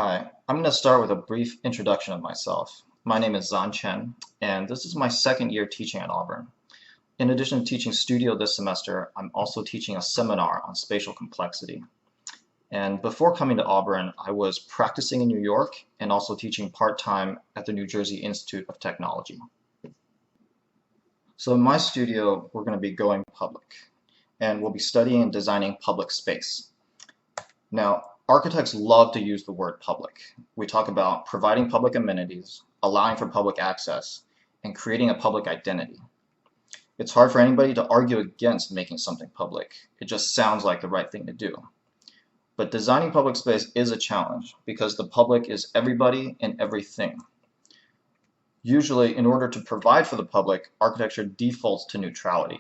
Hi, I'm going to start with a brief introduction of myself. My name is Zhan Chen, and this is my second year teaching at Auburn. In addition to teaching studio this semester, I'm also teaching a seminar on spatial complexity. And before coming to Auburn, I was practicing in New York and also teaching part-time at the New Jersey Institute of Technology. So in my studio, we're going to be going public, and we'll be studying and designing public space. Now, architects love to use the word public. We talk about providing public amenities, allowing for public access, and creating a public identity. It's hard for anybody to argue against making something public. It just sounds like the right thing to do. But designing public space is a challenge because the public is everybody and everything. Usually, in order to provide for the public, architecture defaults to neutrality,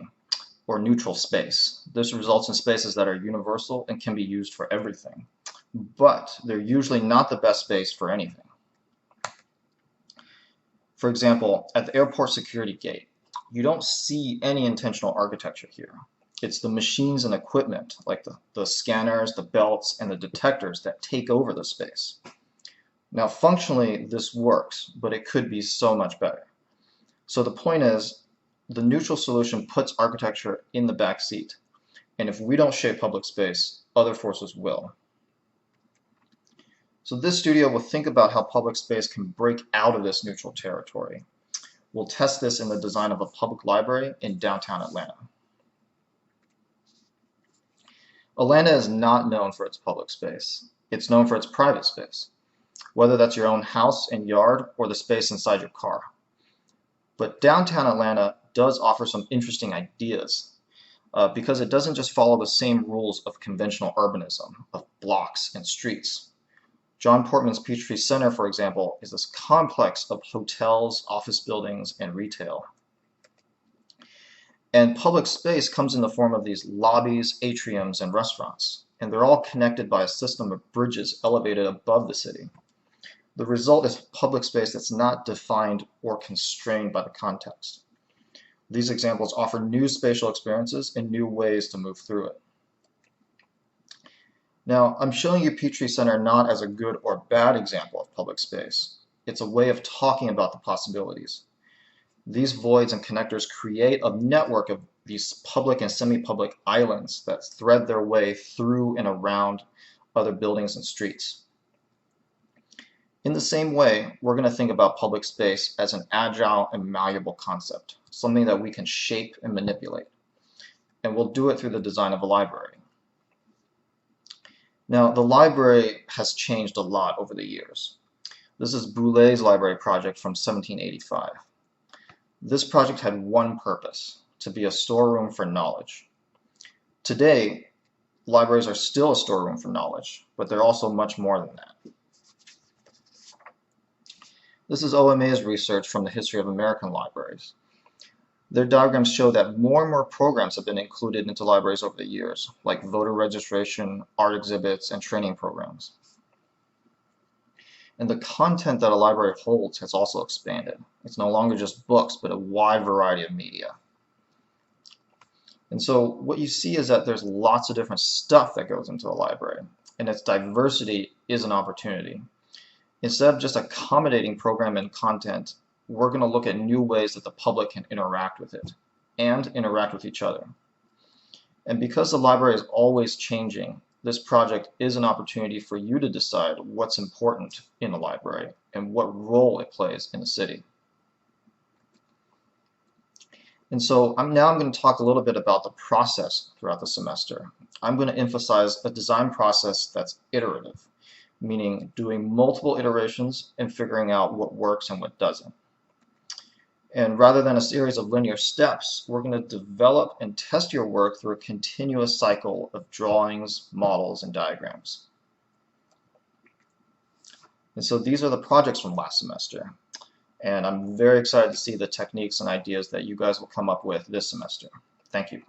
or neutral space. This results in spaces that are universal and can be used for everything, but they're usually not the best space for anything. For example, at the airport security gate, you don't see any intentional architecture here. It's the machines and equipment, like the scanners, the belts, and the detectors that take over the space. Now, functionally, this works, but it could be so much better. So the point is, the neutral solution puts architecture in the back seat, and if we don't shape public space, other forces will. So this studio will think about how public space can break out of this neutral territory. We'll test this in the design of a public library in downtown Atlanta. Atlanta is not known for its public space. It's known for its private space, whether that's your own house and yard or the space inside your car. But downtown Atlanta does offer some interesting ideas because it doesn't just follow the same rules of conventional urbanism, of blocks and streets. John Portman's Peachtree Center, for example, is this complex of hotels, office buildings, and retail. And public space comes in the form of these lobbies, atriums, and restaurants, and they're all connected by a system of bridges elevated above the city. The result is public space that's not defined or constrained by the context. These examples offer new spatial experiences and new ways to move through it. Now, I'm showing you Peachtree Center not as a good or bad example of public space. It's a way of talking about the possibilities. These voids and connectors create a network of these public and semi-public islands that thread their way through and around other buildings and streets. In the same way, we're going to think about public space as an agile and malleable concept, something that we can shape and manipulate. And we'll do it through the design of a library. Now, the library has changed a lot over the years. This is Boulet's library project from 1785. This project had one purpose, to be a storeroom for knowledge. Today, libraries are still a storeroom for knowledge, but they're also much more than that. This is OMA's research from the history of American libraries. Their diagrams show that more and more programs have been included into libraries over the years, like voter registration, art exhibits, and training programs. And the content that a library holds has also expanded. It's no longer just books, but a wide variety of media. And so what you see is that there's lots of different stuff that goes into a library, and its diversity is an opportunity. Instead of just accommodating program and content, we're going to look at new ways that the public can interact with it and interact with each other. And because the library is always changing, this project is an opportunity for you to decide what's important in the library and what role it plays in the city. And so now I'm going to talk a little bit about the process throughout the semester. I'm going to emphasize a design process that's iterative, meaning doing multiple iterations and figuring out what works and what doesn't. And rather than a series of linear steps, we're going to develop and test your work through a continuous cycle of drawings, models, and diagrams. And so these are the projects from last semester. And I'm very excited to see the techniques and ideas that you guys will come up with this semester. Thank you.